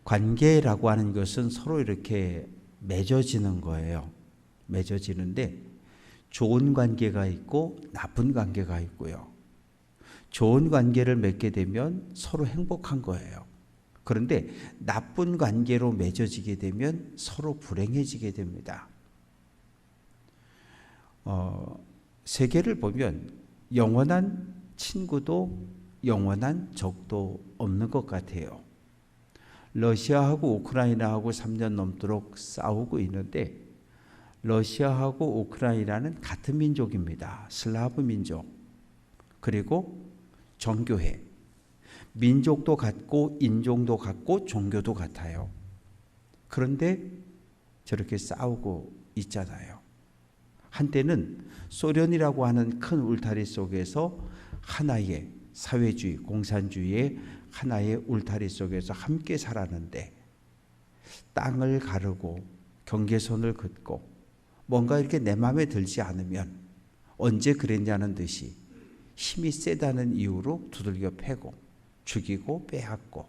관계라고 하는 것은 서로 이렇게 맺어지는 거예요. 맺어지는데 좋은 관계가 있고 나쁜 관계가 있고요. 좋은 관계를 맺게 되면 서로 행복한 거예요. 그런데 나쁜 관계로 맺어지게 되면 서로 불행해지게 됩니다. 세계를 보면 영원한 친구도 영원한 적도 없는 것 같아요. 러시아하고 우크라이나하고 3년 넘도록 싸우고 있는데 러시아하고 우크라이나는 같은 민족입니다. 슬라브 민족. 그리고 정교회. 민족도 같고 인종도 같고 종교도 같아요. 그런데 저렇게 싸우고 있잖아요. 한때는 소련이라고 하는 큰 울타리 속에서 하나의 사회주의, 공산주의의 하나의 울타리 속에서 함께 살았는데 땅을 가르고 경계선을 긋고 뭔가 이렇게 내 마음에 들지 않으면 언제 그랬냐는 듯이 힘이 세다는 이유로 두들겨 패고 죽이고 빼앗고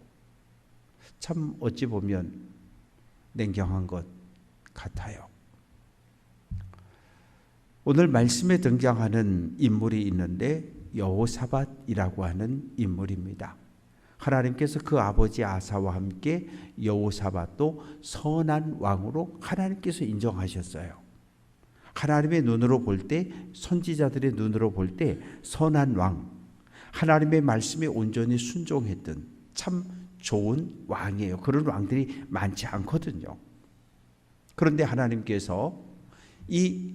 참 어찌 보면 냉정한 것 같아요. 오늘 말씀에 등장하는 인물이 있는데 여호사밧이라고 하는 인물입니다. 하나님께서 그 아버지 아사와 함께 여호사밧도 선한 왕으로 하나님께서 인정하셨어요. 하나님의 눈으로 볼 때, 선지자들의 눈으로 볼 때 선한 왕, 하나님의 말씀에 온전히 순종했던 참 좋은 왕이에요. 그런 왕들이 많지 않거든요. 그런데 하나님께서 이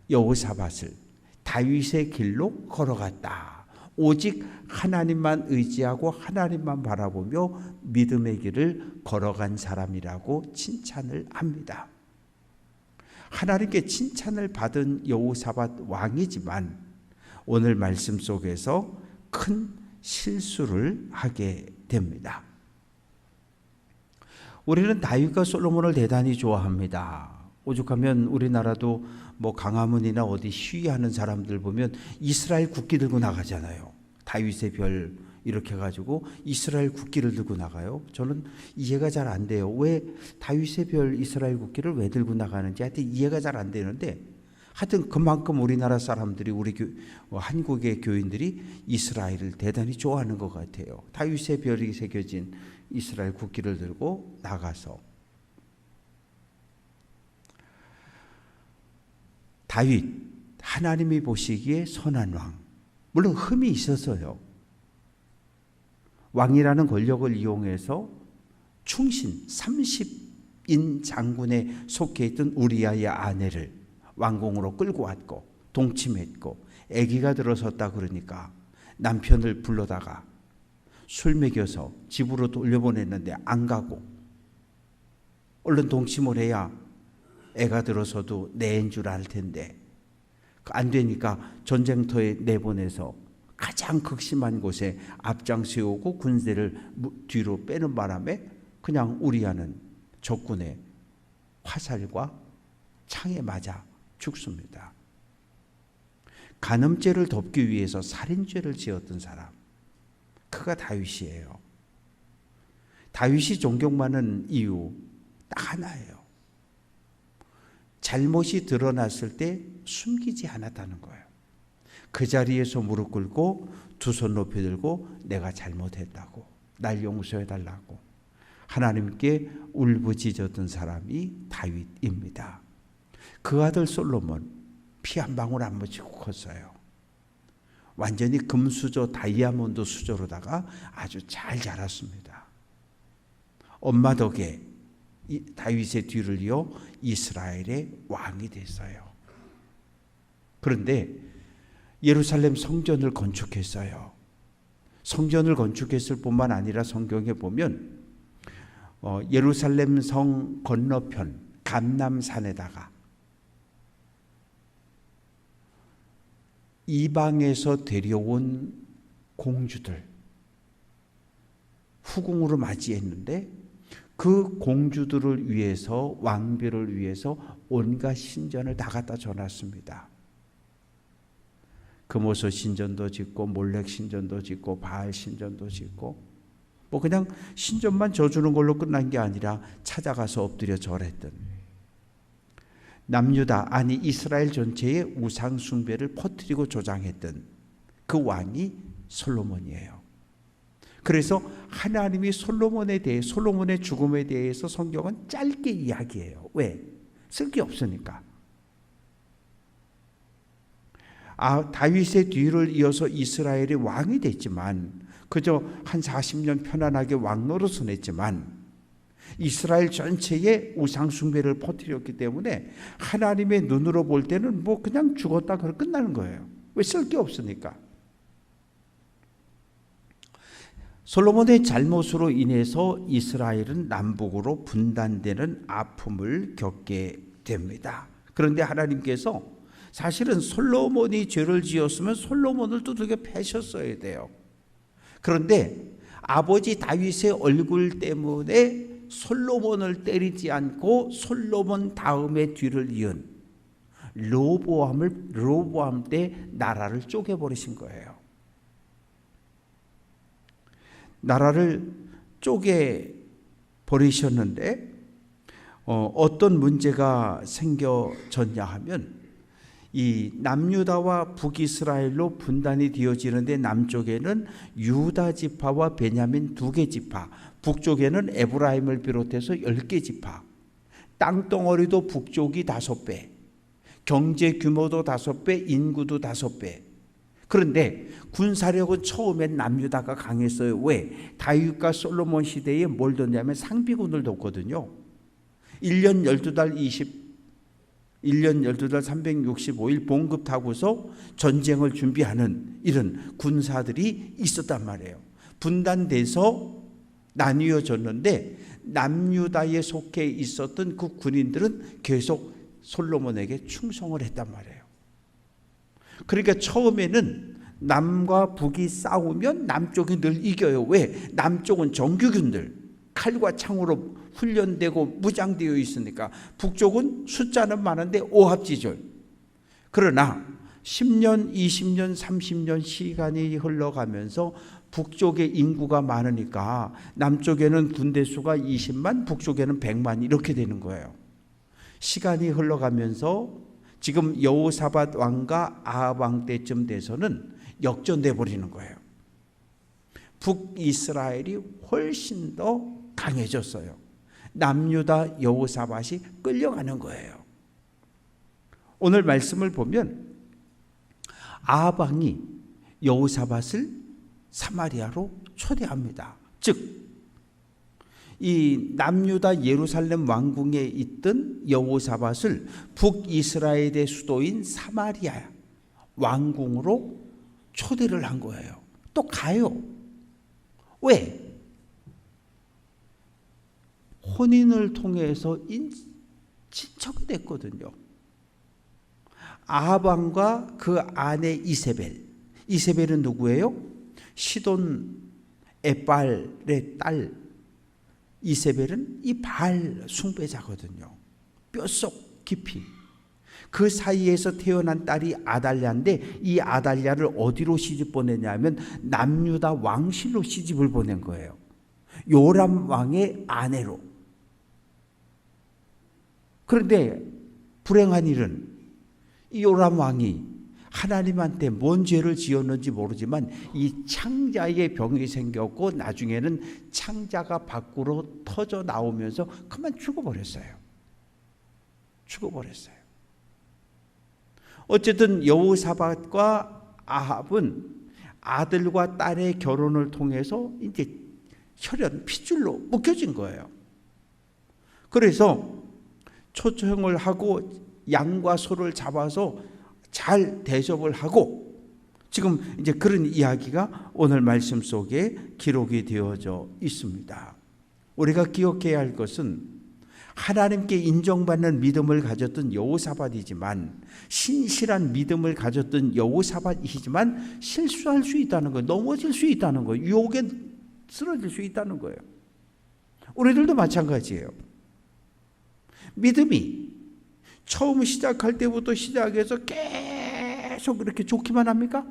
여호사밧을 다윗의 길로 걸어갔다. 오직 하나님만 의지하고 하나님만 바라보며 믿음의 길을 걸어간 사람이라고 칭찬을 합니다. 하나님께 칭찬을 받은 여호사밧 왕이지만 오늘 말씀 속에서 큰 실수를 하게 됩니다. 우리는 다윗과 솔로몬을 대단히 좋아합니다. 오죽하면 우리나라도 뭐 강화문이나 어디 시위하는 사람들 보면 이스라엘 국기 들고 나가잖아요. 다윗의 별 이렇게 해가지고 이스라엘 국기를 들고 나가요. 저는 이해가 잘 안 돼요. 왜 다윗의 별 이스라엘 국기를 왜 들고 나가는지 하여튼 이해가 잘 안 되는데 하여튼 그만큼 우리나라 사람들이 우리 한국의 교인들이 이스라엘을 대단히 좋아하는 것 같아요. 다윗의 별이 새겨진 이스라엘 국기를 들고 나가서 다윗, 하나님이 보시기에 선한 왕. 물론 흠이 있었어요. 왕이라는 권력을 이용해서 충신 30인 장군에 속해 있던 우리아의 아내를 왕궁으로 끌고 왔고 동침했고 아기가 들어섰다 그러니까 남편을 불러다가 술 먹여서 집으로 돌려보냈는데 안 가고 얼른 동침을 해야 애가 들어서도 내 애인 줄 알 텐데 안 되니까 전쟁터에 내보내서 가장 극심한 곳에 앞장 세우고 군대를 뒤로 빼는 바람에 그냥 우리아는 적군의 화살과 창에 맞아 죽습니다. 간음죄를 덮기 위해서 살인죄를 지었던 사람, 그가 다윗이에요. 다윗이 존경받는 이유 딱 하나예요. 잘못이 드러났을 때 숨기지 않았다는 거예요. 그 자리에서 무릎 꿇고 두 손 높이 들고 내가 잘못했다고, 날 용서해달라고 하나님께 울부짖었던 사람이 다윗입니다. 그 아들 솔로몬 피 한 방울 안 묻히고 컸어요. 완전히 금수저 다이아몬드 수저로다가 아주 잘 자랐습니다. 엄마 덕에 다윗의 뒤를 이어 이스라엘의 왕이 됐어요. 그런데 예루살렘 성전을 건축했어요. 성전을 건축했을 뿐만 아니라 성경에 보면 예루살렘 성 건너편 감람산에다가 이방에서 데려온 공주들 후궁으로 맞이했는데 그 공주들을 위해서, 왕비를 위해서 온갖 신전을 다 갖다 줘놨습니다. 금오소 신전도 짓고 몰렉 신전도 짓고 바알 신전도 짓고 뭐 그냥 신전만 져주는 걸로 끝난 게 아니라 찾아가서 엎드려 절했던, 남유다 아니 이스라엘 전체에 우상 숭배를 퍼뜨리고 조장했던 그 왕이 솔로몬이에요. 그래서 하나님이 솔로몬의 죽음에 대해서 성경은 짧게 이야기해요. 왜? 쓸 게 없으니까. 다윗의 뒤를 이어서 이스라엘의 왕이 됐지만, 그저 한 40년 편안하게 왕 노릇은 했지만 이스라엘 전체에 우상 숭배를 퍼뜨렸기 때문에 하나님의 눈으로 볼 때는 뭐 그냥 죽었다 그러고 끝나는 거예요. 왜? 쓸 게 없으니까. 솔로몬의 잘못으로 인해서 이스라엘은 남북으로 분단되는 아픔을 겪게 됩니다. 그런데 하나님께서 사실은 솔로몬이 죄를 지었으면 솔로몬을 두들겨 패셨어야 돼요. 그런데 아버지 다윗의 얼굴 때문에 솔로몬을 때리지 않고 솔로몬 다음에 뒤를 이은 르호보암 때 나라를 쪼개버리신 거예요. 나라를 쪼개버리셨는데 어떤 문제가 생겨졌냐 하면, 이 남유다와 북이스라엘로 분단이 되어지는데 남쪽에는 유다 지파와 베냐민 2개 지파, 북쪽에는 에브라임을 비롯해서 10개 지파, 땅덩어리도 북쪽이 5배, 경제 규모도 5배, 인구도 5배. 그런데 군사력은 처음엔 남유다가 강했어요. 왜? 다윗과 솔로몬 시대에 뭘 뒀냐면 상비군을 뒀거든요. 1년 12달 365일 봉급하고서 전쟁을 준비하는 이런 군사들이 있었단 말이에요. 분단돼서 나뉘어졌는데 남유다에 속해 있었던 그 군인들은 계속 솔로몬에게 충성을 했단 말이에요. 그러니까 처음에는 남과 북이 싸우면 남쪽이 늘 이겨요. 왜? 남쪽은 정규군들, 칼과 창으로 훈련되고 무장되어 있으니까. 북쪽은 숫자는 많은데 오합지졸. 그러나 10년, 20년, 30년 시간이 흘러가면서 북쪽의 인구가 많으니까 남쪽에는 군대 수가 20만, 북쪽에는 100만 이렇게 되는 거예요. 시간이 흘러가면서 지금 여호사밧 왕과 아합 왕 때쯤 돼서는 역전돼 버리는 거예요. 북이스라엘이 훨씬 더 강해졌어요. 남유다 여호사밧이 끌려가는 거예요. 오늘 말씀을 보면 아합 왕이 여호사밧을 사마리아로 초대합니다. 즉 이 남유다 예루살렘 왕궁에 있던 여호사밧을 북이스라엘의 수도인 사마리아 왕궁으로 초대를 한 거예요. 또 가요. 왜? 혼인을 통해서 친척이 됐거든요. 아합 왕과 그 아내 이세벨은 누구예요? 시돈 에발의 딸 이세벨은 이 바알 숭배자거든요. 뼛속 깊이. 그 사이에서 태어난 딸이 아달랴인데 이 아달랴를 어디로 시집 보내냐면 남유다 왕실로 시집을 보낸 거예요. 요람 왕의 아내로. 그런데 불행한 일은 이 요람 왕이 하나님한테 뭔 죄를 지었는지 모르지만 이 창자의 병이 생겼고 나중에는 창자가 밖으로 터져 나오면서 그만 죽어버렸어요. 어쨌든 여호사밧과 아합은 아들과 딸의 결혼을 통해서 이제 혈연 핏줄로 묶여진 거예요. 그래서 초청을 하고 양과 소를 잡아서 잘 대접을 하고 지금 이제 그런 이야기가 오늘 말씀 속에 기록이 되어져 있습니다. 우리가 기억해야 할 것은 하나님께 인정받는 믿음을 가졌던 여호사밧이지만 신실한 믿음을 가졌던 여호사밧이지만 실수할 수 있다는 거예요. 넘어질 수 있다는 거예요. 유혹에 쓰러질 수 있다는 거예요. 우리들도 마찬가지예요. 믿음이 처음 시작할 때부터 시작해서 계속 이렇게 좋기만 합니까?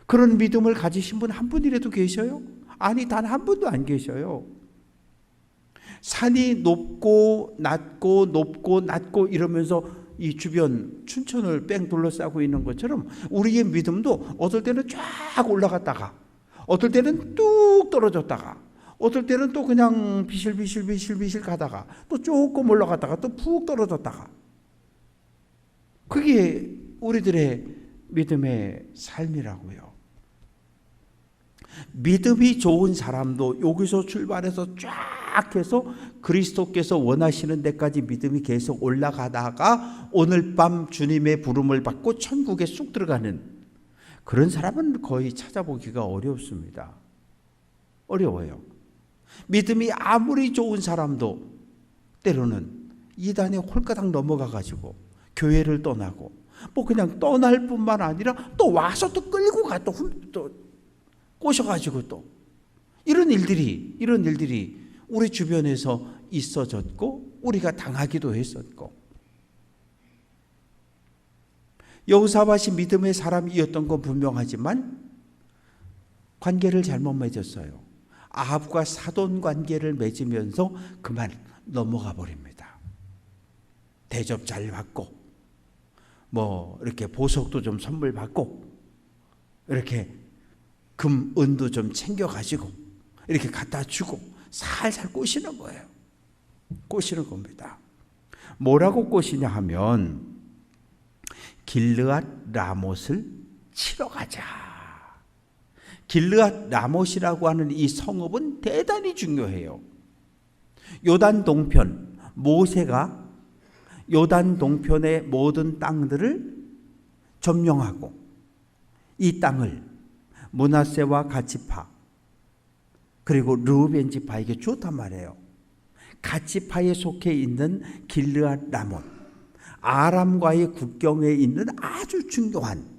그런 믿음을 가지신 분 한 분이라도 계셔요? 아니, 단 한 분도 안 계셔요. 산이 높고 낮고 높고 낮고 이러면서 이 주변 춘천을 뺑 둘러싸고 있는 것처럼 우리의 믿음도 어떨 때는 쫙 올라갔다가 어떨 때는 뚝 떨어졌다가 어떨 때는 또 그냥 비실비실 가다가 또 조금 올라갔다가 또 푹 떨어졌다가, 그게 우리들의 믿음의 삶이라고요. 믿음이 좋은 사람도 여기서 출발해서 쫙 해서 그리스도께서 원하시는 데까지 믿음이 계속 올라가다가 오늘 밤 주님의 부름을 받고 천국에 쑥 들어가는 그런 사람은 거의 찾아보기가 어렵습니다. 어려워요. 믿음이 아무리 좋은 사람도 때로는 이단에 홀가닥 넘어가가지고 교회를 떠나고, 뭐 그냥 떠날 뿐만 아니라 또 와서 또 끌고 가, 또 꼬셔가지고 또 이런 일들이 우리 주변에서 있어졌고 우리가 당하기도 했었고, 여호사밧이 믿음의 사람이었던 건 분명하지만 관계를 잘못 맺었어요. 아합과 사돈 관계를 맺으면서 그만 넘어가 버립니다. 대접 잘 받고 뭐 이렇게 보석도 좀 선물 받고 이렇게 금 은도 좀 챙겨 가지고 이렇게 갖다 주고 살살 꼬시는 거예요. 꼬시는 겁니다. 뭐라고 꼬시냐 하면 길르앗 라못을 치러 가자. 길르앗 라못이라고 하는 이 성읍은 대단히 중요해요. 요단 동편, 모세가 요단 동편의 모든 땅들을 점령하고 이 땅을 므낫세와 갓지파 그리고 르우벤 지파에게 주었단 말이에요. 갓지파에 속해 있는 길르앗 라못, 아람과의 국경에 있는 아주 중요한,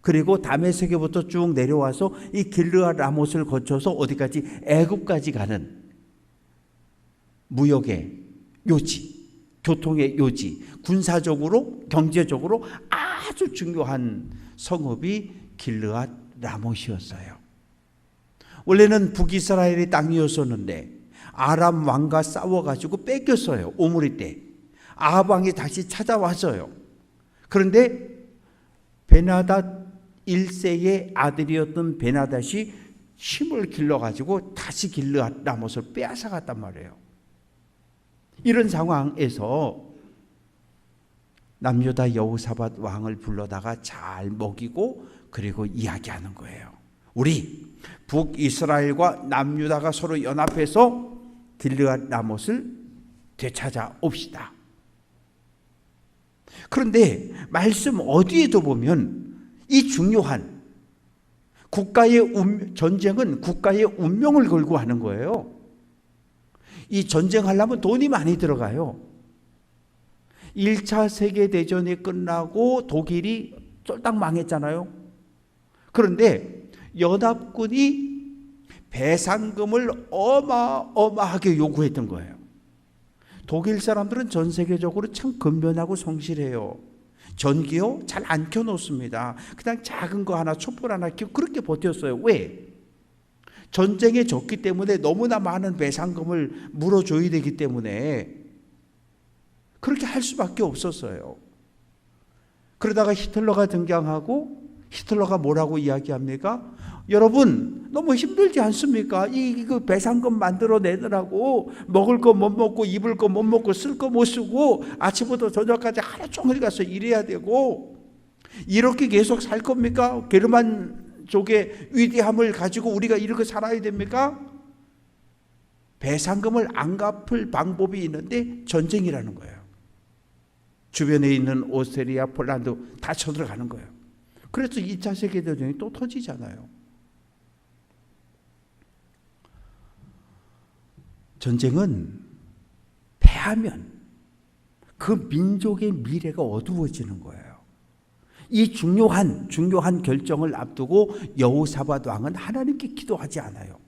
그리고 다메섹에부터 쭉 내려와서 이 길르앗 라못을 거쳐서 어디까지, 애굽까지 가는 무역의 요지, 교통의 요지, 군사적으로 경제적으로 아주 중요한 성읍이 길르앗 라못이었어요. 원래는 북이스라엘의 땅이었었는데 아람 왕과 싸워가지고 뺏겼어요. 오므리 때 아합 왕이 다시 찾아왔어요. 그런데 베나닷 1세의 아들이었던 베나닷이 힘을 길러가지고 다시 길르앗 라못을 빼앗아갔단 말이에요. 이런 상황에서 남유다 여호사밧 왕을 불러다가 잘 먹이고 그리고 이야기하는 거예요. 우리 북이스라엘과 남유다가 서로 연합해서 길르앗 라못을 되찾아 옵시다. 그런데 말씀 어디에도 보면 이 중요한 국가의 전쟁은 국가의 운명을 걸고 하는 거예요. 이 전쟁하려면 돈이 많이 들어가요. 1차 세계대전이 끝나고 독일이 쫄딱 망했잖아요. 그런데 연합군이 배상금을 어마어마하게 요구했던 거예요. 독일 사람들은 전 세계적으로 참 근면하고 성실해요. 전기요? 잘 안 켜놓습니다. 그냥 작은 거 하나, 촛불 하나 켜고 그렇게 버텼어요. 왜? 전쟁에 졌기 때문에 너무나 많은 배상금을 물어줘야 되기 때문에 그렇게 할 수밖에 없었어요. 그러다가 히틀러가 등장하고 히틀러가 뭐라고 이야기합니까? 여러분 너무 힘들지 않습니까? 이거 배상금 만들어내느라고 먹을 거 못 먹고 입을 거 못 먹고 쓸 거 못 쓰고 아침부터 저녁까지 하루 종일 가서 일해야 되고 이렇게 계속 살 겁니까? 게르만 쪽의 위대함을 가지고 우리가 이렇게 살아야 됩니까? 배상금을 안 갚을 방법이 있는데 전쟁이라는 거예요. 주변에 있는 오스트리아, 폴란드 다 쳐들어가는 거예요. 그래서 2차 세계대전이 또 터지잖아요. 전쟁은 패하면 그 민족의 미래가 어두워지는 거예요. 이 중요한 결정을 앞두고 여호사밧 왕은 하나님께 기도하지 않아요.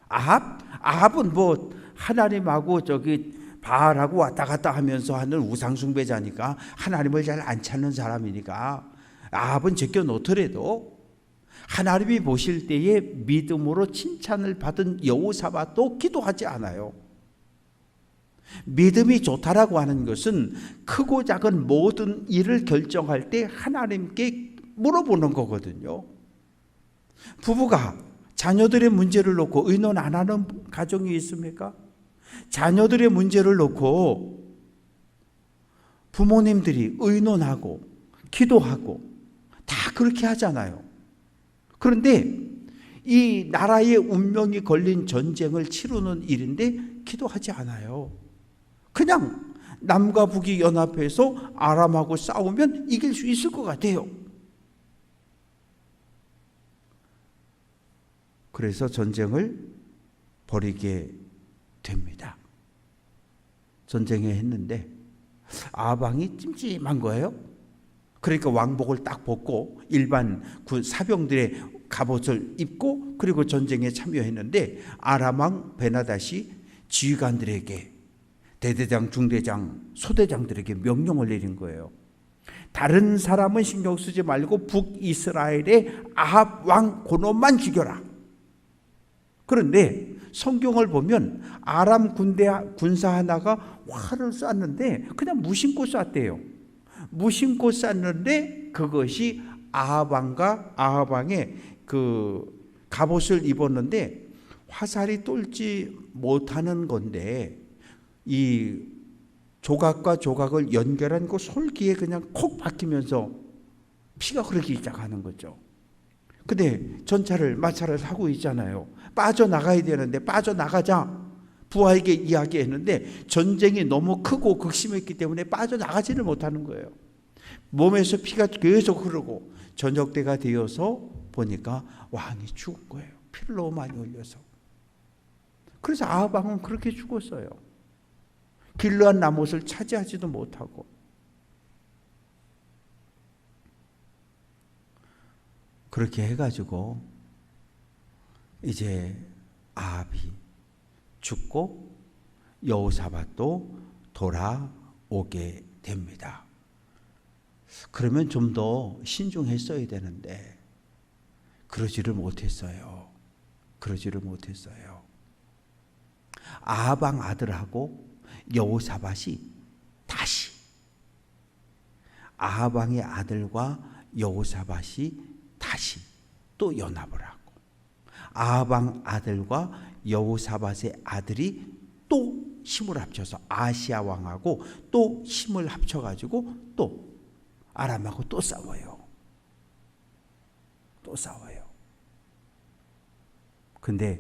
아합은 뭐 하나님하고 바알하고 왔다 갔다 하면서 하는 우상숭배자니까 하나님을 잘 안 찾는 사람이니까 아합은 제껴 놓더라도 하나님이 보실 때에 믿음으로 칭찬을 받은 여호사밧도 기도하지 않아요. 믿음이 좋다라고 하는 것은 크고 작은 모든 일을 결정할 때 하나님께 물어보는 거거든요. 부부가 자녀들의 문제를 놓고 의논 안 하는 가정이 있습니까? 자녀들의 문제를 놓고 부모님들이 의논하고 기도하고 다 그렇게 하잖아요. 그런데 이 나라의 운명이 걸린 전쟁을 치르는 일인데 기도하지 않아요. 그냥 남과 북이 연합해서 아람하고 싸우면 이길 수 있을 것 같아요. 그래서 전쟁을 벌이게 됩니다. 전쟁에 했는데 아방이 찜찜한 거예요. 그러니까 왕복을 딱 벗고 일반 그 사병들의 갑옷을 입고 그리고 전쟁에 참여했는데 아람 왕 베나닷이 지휘관들에게 대대장, 중대장, 소대장들에게 명령을 내린 거예요. 다른 사람은 신경 쓰지 말고 북이스라엘의 아합 왕 고놈만 죽여라. 그런데 성경을 보면 아람 군사 하나가 활을 쐈는데 그냥 무심코 쐈대요. 무심코 쐈는데 그것이 아합왕의 그 갑옷을 입었는데 화살이 뚫지 못하는 건데 이 조각과 조각을 연결한 그 솔기에 그냥 콕 박히면서 피가 흐르기 시작하는 거죠. 근데 전차를 마차를 타고 있잖아요. 빠져나가야 되는데 빠져나가자 부하에게 이야기했는데 전쟁이 너무 크고 극심했기 때문에 빠져나가지를 못하는 거예요. 몸에서 피가 계속 흐르고 저녁 때가 되어서 보니까 왕이 죽은 거예요. 피를 너무 많이 흘려서. 그래서 아합 왕은 그렇게 죽었어요. 길르한 나못을 차지하지도 못하고. 그렇게 해가지고 이제 아합이 죽고 여호사밧도 돌아오게 됩니다. 그러면 좀 더 신중했어야 되는데 그러지를 못했어요. 아합 왕 아들하고 여호사밧이 다시 아합 왕의 아들과 여호사밧이 다시 또 연합을 하고 아합 왕 아들과 여호사밧의 아들이 또 힘을 합쳐서 아시아 왕하고 또 힘을 합쳐가지고 또 아람하고 또 싸워요. 근데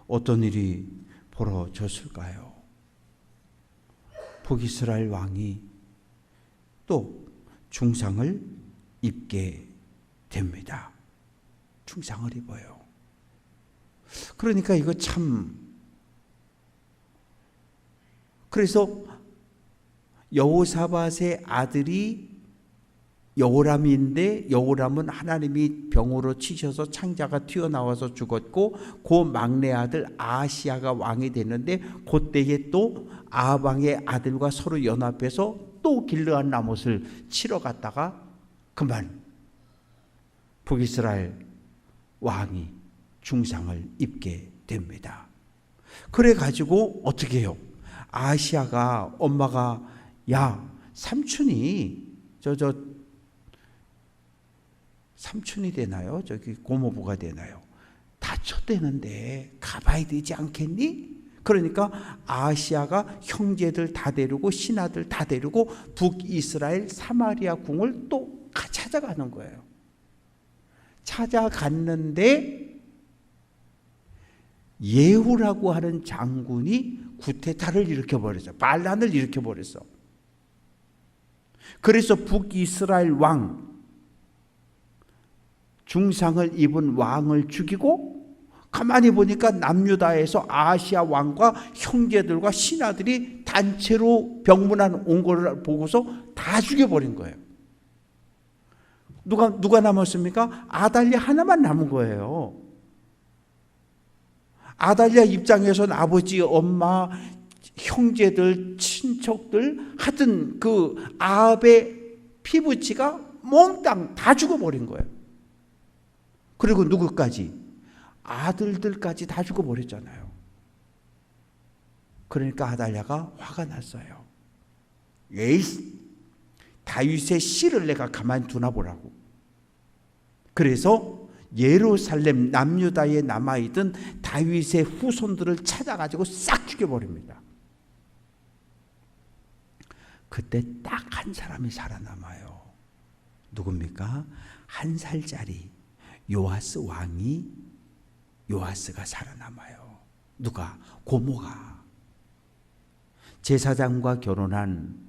어떤 일이 벌어졌을까요? 북이스라엘 왕이 또 중상을 입게 됩니다. 중상을 입어요. 그러니까 이거 참, 그래서 여호사밧의 아들이 여호람인데 여호람은 하나님이 병으로 치셔서 창자가 튀어나와서 죽었고 그 막내 아들 아시아가 왕이 됐는데 그때에 또 아합 왕의 아들과 서로 연합해서 또 길르한 나못을 치러 갔다가 그만 북이스라엘 왕이 중상을 입게 됩니다. 그래 가지고 어떻게 해요? 아시아가 엄마가 야 삼촌이 삼촌이 되나요? 저기 고모부가 되나요? 다쳤대는데 가봐야 되지 않겠니? 그러니까 아시아가 형제들 다 데리고 신하들 다 데리고 북이스라엘 사마리아 궁을 또 찾아가는 거예요. 찾아갔는데 예후라고 하는 장군이 구테타를 일으켜버렸어. 반란을 일으켜버렸어. 그래서 북이스라엘 왕 중상을 입은 왕을 죽이고 가만히 보니까 남유다에서 아시아 왕과 형제들과 신하들이 단체로 병문안 온 걸 보고서 다 죽여버린 거예요. 누가 남았습니까? 아달랴 하나만 남은 거예요. 아달랴 입장에서는 아버지, 엄마, 형제들, 친척들 하여튼 그 아합의 피부치가 몽땅 다 죽어버린 거예요. 그리고 누구까지? 아들들까지 다 죽어버렸잖아요. 그러니까 아달랴가 화가 났어요. 에이, 다윗의 씨를 내가 가만히 두나 보라고. 그래서 예루살렘 남유다에 남아있던 다윗의 후손들을 찾아가지고 싹 죽여버립니다. 그때 딱 한 사람이 살아남아요. 누굽니까? 1살짜리 요아스 왕이, 요아스가 살아남아요. 누가? 고모가. 제사장과 결혼한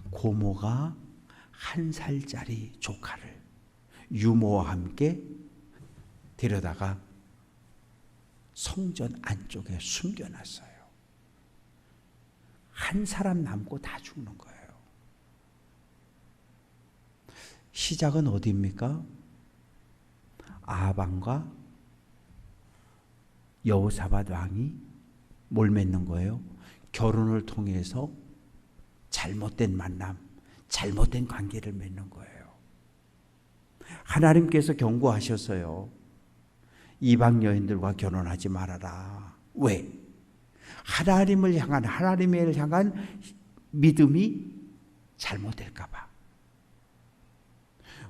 고모가 1살짜리 조카를 유모와 함께 데려다가 성전 안쪽에 숨겨놨어요. 한 사람 남고 다 죽는 거예요. 시작은 어디입니까? 아합과 여호사밧 왕이 뭘 맺는 거예요? 결혼을 통해서 잘못된 만남, 잘못된 관계를 맺는 거예요. 하나님께서 경고하셨어요. 이방 여인들과 결혼하지 말아라. 왜? 하나님을 향한 믿음이 잘못될까 봐.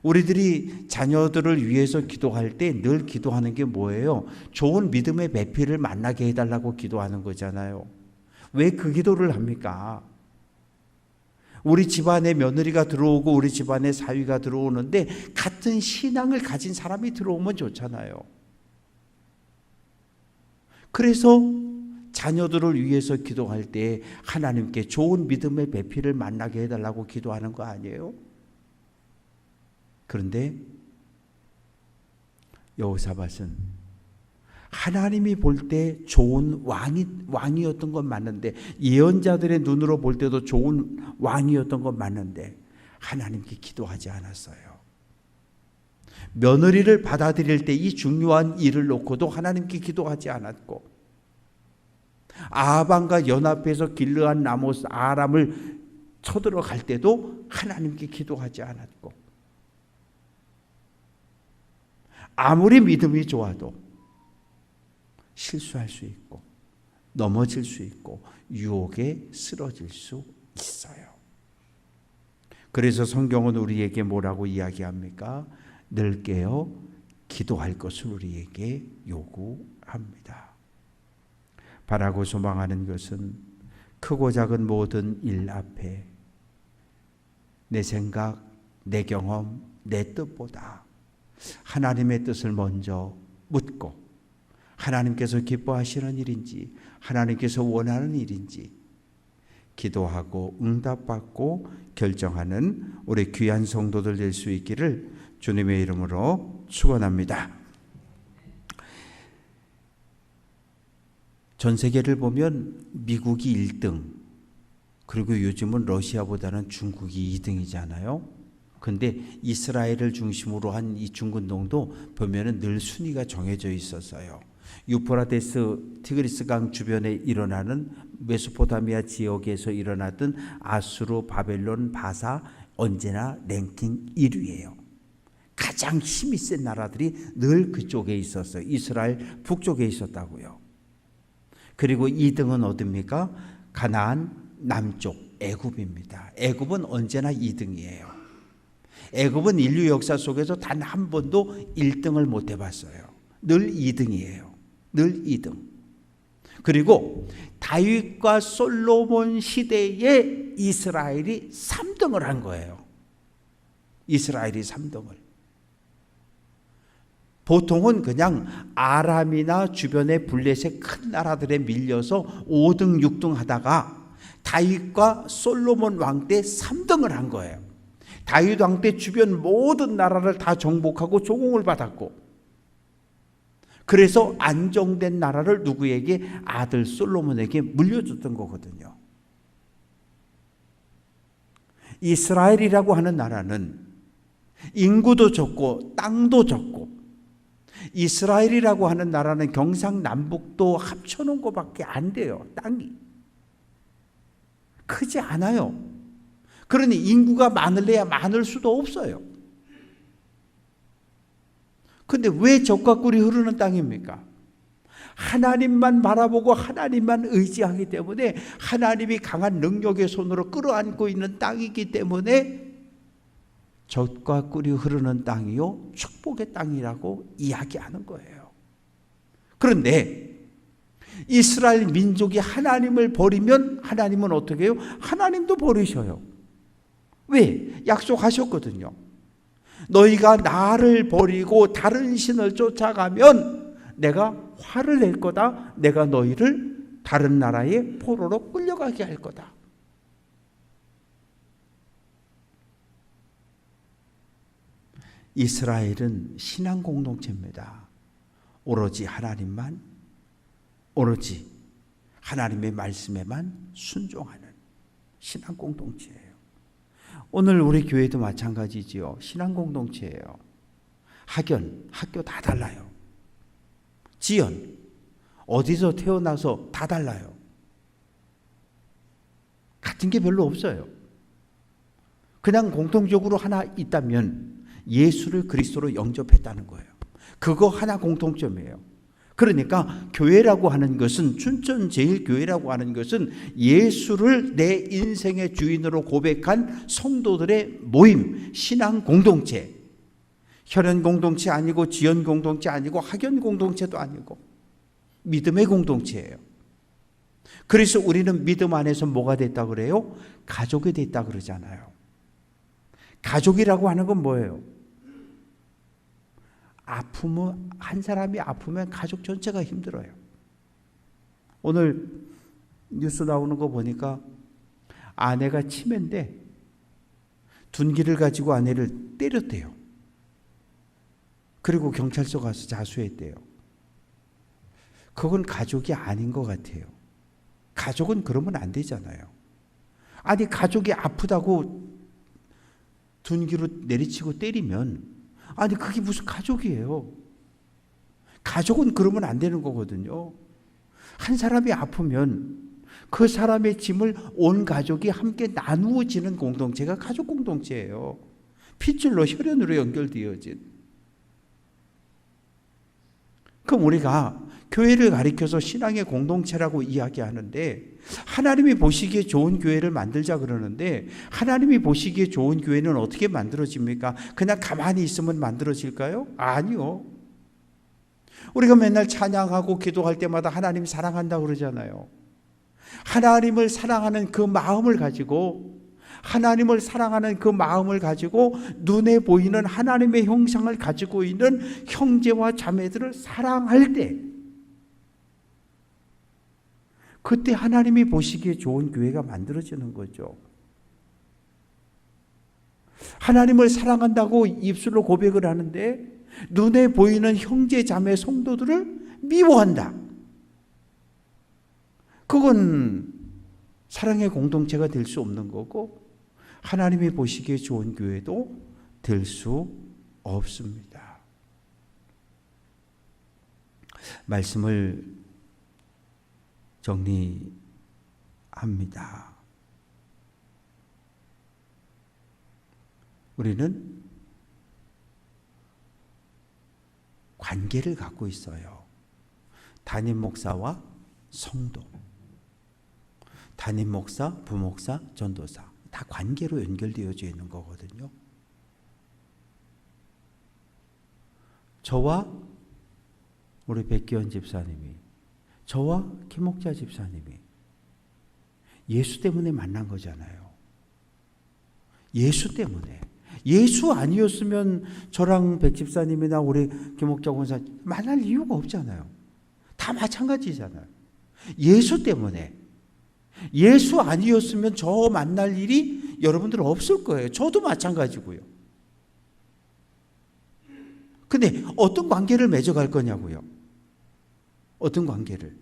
우리들이 자녀들을 위해서 기도할 때 늘 기도하는 게 뭐예요? 좋은 믿음의 배필을 만나게 해달라고 기도하는 거잖아요. 왜 그 기도를 합니까? 우리 집안에 며느리가 들어오고 우리 집안에 사위가 들어오는데 같은 신앙을 가진 사람이 들어오면 좋잖아요. 그래서 자녀들을 위해서 기도할 때 하나님께 좋은 믿음의 배필을 만나게 해달라고 기도하는 거 아니에요? 그런데 여호사밧은 하나님이 볼 때 좋은 왕이었던 건 맞는데, 예언자들의 눈으로 볼 때도 좋은 왕이었던 건 맞는데 하나님께 기도하지 않았어요. 며느리를 받아들일 때 이 중요한 일을 놓고도 하나님께 기도하지 않았고, 아합과 연합해서 길르앗 라모스 아람을 쳐들어갈 때도 하나님께 기도하지 않았고, 아무리 믿음이 좋아도 실수할 수 있고 넘어질 수 있고 유혹에 쓰러질 수 있어요. 그래서 성경은 우리에게 뭐라고 이야기합니까? 늘 깨어 기도할 것을 우리에게 요구합니다. 바라고 소망하는 것은 크고 작은 모든 일 앞에 내 생각, 내 경험, 내 뜻보다 하나님의 뜻을 먼저 묻고, 하나님께서 기뻐하시는 일인지, 하나님께서 원하는 일인지 기도하고 응답받고 결정하는 우리 귀한 성도들 될 수 있기를 주님의 이름으로 축원합니다. 전 세계를 보면 미국이 1등, 그리고 요즘은 러시아보다는 중국이 2등이잖아요. 근데 이스라엘을 중심으로 한 이 중근동도 보면은 늘 순위가 정해져 있었어요. 유프라테스 티그리스 강 주변에 일어나는 메소포타미아 지역에서 일어났던 아수르, 바벨론, 바사 언제나 랭킹 1위예요. 가장 힘이 센 나라들이 늘 그쪽에 있었어요. 이스라엘 북쪽에 있었다고요. 그리고 2등은 어디입니까? 가나안 남쪽 애굽입니다. 애굽은 언제나 2등이에요. 애굽은 인류 역사 속에서 단 한 번도 1등을 못 해봤어요. 늘 2등이에요. 늘 2등. 그리고 다윗과 솔로몬 시대에 이스라엘이 3등을 한 거예요. 이스라엘이 3등을. 보통은 그냥 아람이나 주변의 블레셋 큰 나라들에 밀려서 5등, 6등 하다가 다윗과 솔로몬 왕 때 3등을 한 거예요. 다윗 왕 때 주변 모든 나라를 다 정복하고 조공을 받았고, 그래서 안정된 나라를 누구에게? 아들 솔로몬에게 물려줬던 거거든요. 이스라엘이라고 하는 나라는 인구도 적고 땅도 적고, 이스라엘이라고 하는 나라는 경상남북도 합쳐놓은 것밖에 안 돼요. 땅이 크지 않아요. 그러니 인구가 많을래야 많을 수도 없어요. 근데 왜 젖과 꿀이 흐르는 땅입니까? 하나님만 바라보고 하나님만 의지하기 때문에, 하나님이 강한 능력의 손으로 끌어안고 있는 땅이기 때문에 젖과 꿀이 흐르는 땅이요 축복의 땅이라고 이야기하는 거예요. 그런데 이스라엘 민족이 하나님을 버리면 하나님은 어떻게 해요? 하나님도 버리셔요. 왜? 약속하셨거든요. 너희가 나를 버리고 다른 신을 쫓아가면 내가 화를 낼 거다. 내가 너희를 다른 나라의 포로로 끌려가게 할 거다. 이스라엘은 신앙 공동체입니다. 오로지 하나님만, 오로지 하나님의 말씀에만 순종하는 신앙 공동체예요. 오늘 우리 교회도 마찬가지지요. 신앙 공동체예요. 학연, 학교 다 달라요. 지연, 어디서 태어나서 다 달라요. 같은 게 별로 없어요. 그냥 공통적으로 하나 있다면 예수를 그리스도로 영접했다는 거예요. 그거 하나 공통점이에요. 그러니까 교회라고 하는 것은, 춘천제일교회라고 하는 것은 예수를 내 인생의 주인으로 고백한 성도들의 모임, 신앙 공동체. 혈연 공동체 아니고 지연 공동체 아니고 학연 공동체도 아니고 믿음의 공동체예요. 그래서 우리는 믿음 안에서 뭐가 됐다 그래요? 가족이 됐다 그러잖아요. 가족이라고 하는 건 뭐예요? 아프면, 한 사람이 아프면 가족 전체가 힘들어요. 오늘 뉴스 나오는 거 보니까 아내가 치매인데 둔기를 가지고 아내를 때렸대요. 그리고 경찰서 가서 자수했대요. 그건 가족이 아닌 것 같아요. 가족은 그러면 안 되잖아요. 아니, 가족이 아프다고 둔기로 내리치고 때리면, 아니 그게 무슨 가족이에요. 가족은 그러면 안 되는 거거든요. 한 사람이 아프면 그 사람의 짐을 온 가족이 함께 나누어지는 공동체가 가족 공동체예요. 핏줄로, 혈연으로 연결되어진. 그럼 우리가 교회를 가리켜서 신앙의 공동체라고 이야기하는데, 하나님이 보시기에 좋은 교회를 만들자 그러는데, 하나님이 보시기에 좋은 교회는 어떻게 만들어집니까? 그냥 가만히 있으면 만들어질까요? 아니요. 우리가 맨날 찬양하고 기도할 때마다 하나님 사랑한다고 그러잖아요. 하나님을 사랑하는 그 마음을 가지고, 하나님을 사랑하는 그 마음을 가지고 눈에 보이는 하나님의 형상을 가지고 있는 형제와 자매들을 사랑할 때, 그때 하나님이 보시기에 좋은 교회가 만들어지는 거죠. 하나님을 사랑한다고 입술로 고백을 하는데 눈에 보이는 형제 자매 성도들을 미워한다. 그건 사랑의 공동체가 될 수 없는 거고, 하나님이 보시기에 좋은 교회도 될 수 없습니다. 말씀을 정리합니다. 우리는 관계를 갖고 있어요. 담임 목사와 성도, 담임 목사, 부목사, 전도사, 다 관계로 연결되어져 있는 거거든요. 저와 우리 백기원 집사님이, 저와 김목자 집사님이 예수 때문에 만난 거잖아요. 예수 때문에. 예수 아니었으면 저랑 백 집사님이나 우리 김목자 권사 만날 이유가 없잖아요. 다 마찬가지잖아요. 예수 때문에. 예수 아니었으면 저 만날 일이 여러분들 없을 거예요. 저도 마찬가지고요. 근데 어떤 관계를 맺어갈 거냐고요. 어떤 관계를.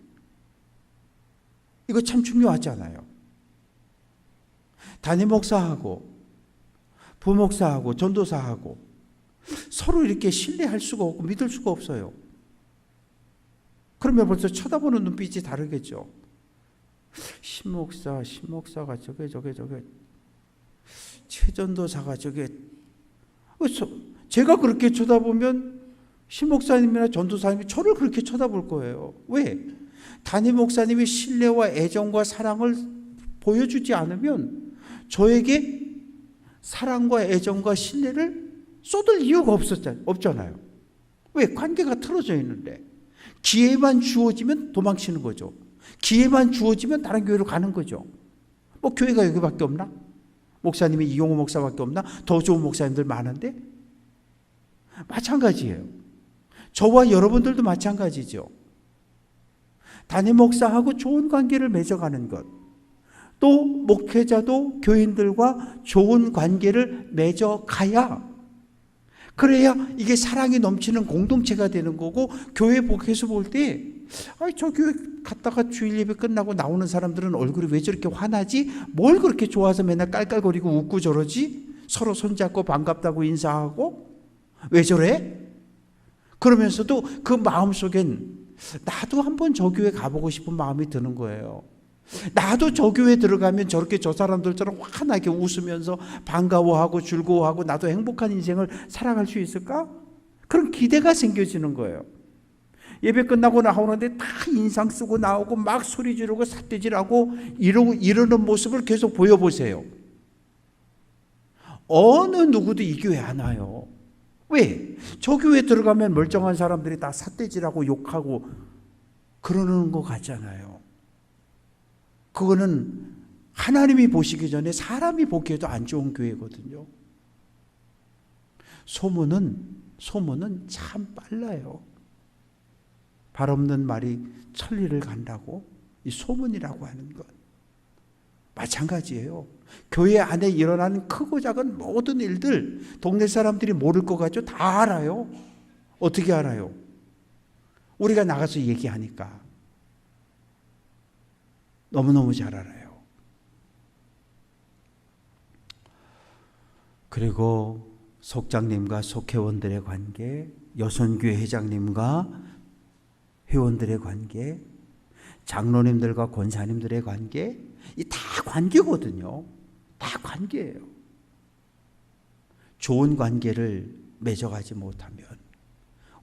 이거 참 중요하잖아요. 담임 목사하고 부목사하고 전도사하고 서로 이렇게 신뢰할 수가 없고 믿을 수가 없어요. 그러면 벌써 쳐다보는 눈빛이 다르겠죠. 신목사가 저게 최전도사가 저게, 제가 그렇게 쳐다보면 신목사님이나 전도사님이 저를 그렇게 쳐다볼 거예요. 왜? 담임 목사님이 신뢰와 애정과 사랑을 보여주지 않으면 저에게 사랑과 애정과 신뢰를 쏟을 이유가 없잖아요. 왜? 관계가 틀어져 있는데. 기회만 주어지면 도망치는 거죠. 기회만 주어지면 다른 교회로 가는 거죠. 뭐 교회가 여기밖에 없나? 목사님이 이용호 목사밖에 없나? 더 좋은 목사님들 많은데? 마찬가지예요. 저와 여러분들도 마찬가지죠. 담임 목사하고 좋은 관계를 맺어가는 것, 또 목회자도 교인들과 좋은 관계를 맺어가야, 그래야 이게 사랑이 넘치는 공동체가 되는 거고, 교회 복에서 볼 때 저 교회 갔다가 주일 예배 끝나고 나오는 사람들은 얼굴이 왜 저렇게 화나지? 뭘 그렇게 좋아서 맨날 깔깔거리고 웃고 저러지? 서로 손잡고 반갑다고 인사하고 왜 저래? 그러면서도 그 마음속엔 나도 한번 저 교회 가보고 싶은 마음이 드는 거예요. 나도 저 교회 들어가면 저렇게 저 사람들처럼 환하게 웃으면서 반가워하고 즐거워하고 나도 행복한 인생을 살아갈 수 있을까? 그런 기대가 생겨지는 거예요. 예배 끝나고 나오는데 다 인상 쓰고 나오고 막 소리 지르고 삿대질하고 이러는 모습을 계속 보여보세요. 어느 누구도 이 교회 안 와요. 왜? 저 교회 들어가면 멀쩡한 사람들이 다 삿대질하고 욕하고 그러는 것 같잖아요. 그거는 하나님이 보시기 전에 사람이 보기에도 안 좋은 교회거든요. 소문은 참 빨라요. 발 없는 말이 천리를 간다고, 이 소문이라고 하는 것 마찬가지예요. 교회 안에 일어나는 크고 작은 모든 일들 동네 사람들이 모를 것 같죠? 다 알아요. 어떻게 알아요? 우리가 나가서 얘기하니까. 너무너무 잘 알아요. 그리고 속장님과 속회원들의 관계, 여선교회 회장님과 회원들의 관계, 장로님들과 권사님들의 관계, 이 다 관계거든요. 다 관계예요. 좋은 관계를 맺어가지 못하면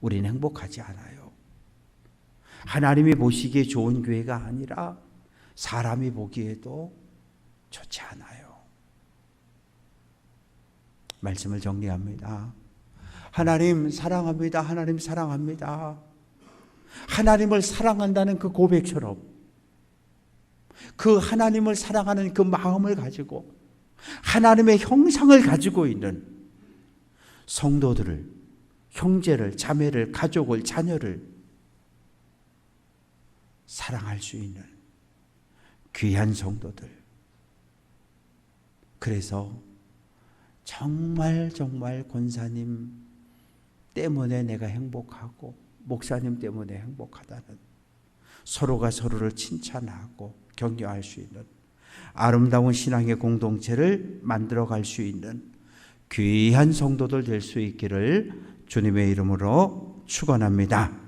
우리는 행복하지 않아요. 하나님이 보시기에 좋은 교회가 아니라 사람이 보기에도 좋지 않아요. 말씀을 정리합니다. 하나님 사랑합니다. 하나님 사랑합니다. 하나님을 사랑한다는 그 고백처럼 그 하나님을 사랑하는 그 마음을 가지고 하나님의 형상을 가지고 있는 성도들을, 형제를, 자매를, 가족을, 자녀를 사랑할 수 있는 귀한 성도들. 그래서 정말 권사님 때문에 내가 행복하고 목사님 때문에 행복하다는, 서로가 서로를 칭찬하고 격려할 수 있는 아름다운 신앙의 공동체를 만들어갈 수 있는 귀한 성도들 될 수 있기를 주님의 이름으로 축원합니다.